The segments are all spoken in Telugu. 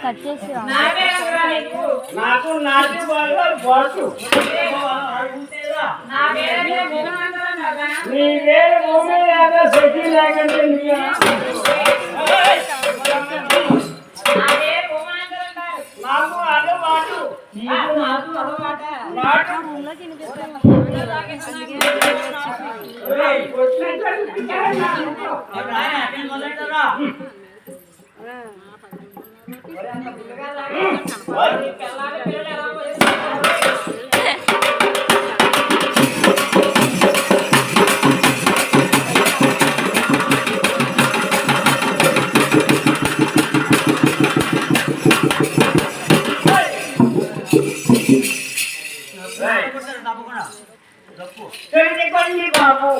కట్ చేసి నాకు నాటి వాళ్ళ బాటు నీ వేరే భూమి లేదా శక్తి లేకంటే నాకు అలవాటు బాబు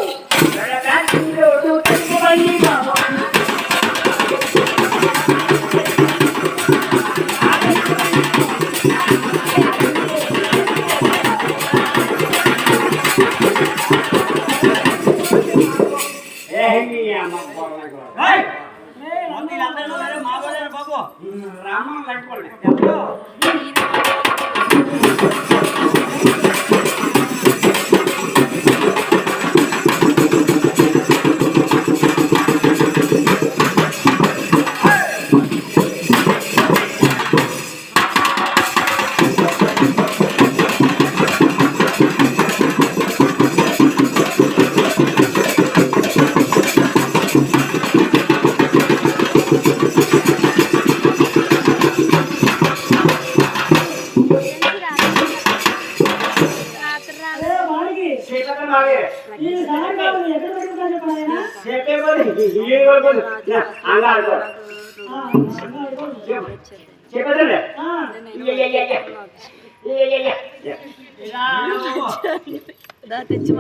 రామన్ కట్టుకోండి తెచ్చి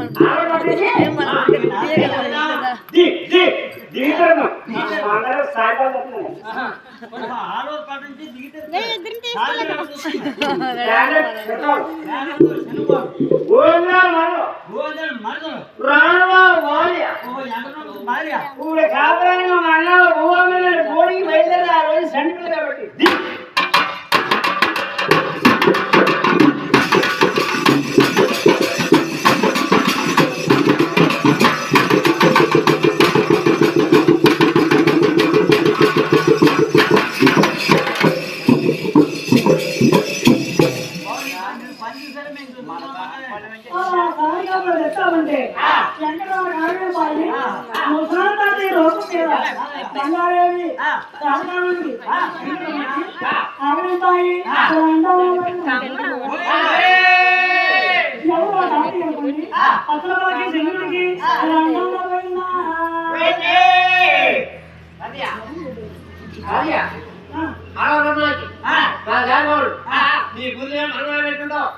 నీ గురి పెట్టుకుంటావు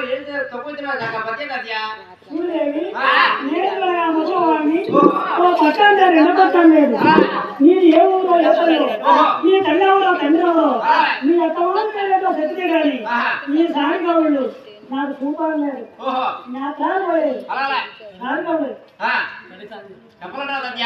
ఏం తక్కువ నీది ఏ ఊరో చెప్పలేదు నీ తల్లి ఎవరో తండ్రి ఎవరో నీ ఎక్కడో సత్తే కానీ ఈ సారికావుళ్ళు నాకు సూపర్ లేదు నా కాదు సారికావులు చెప్పలేదు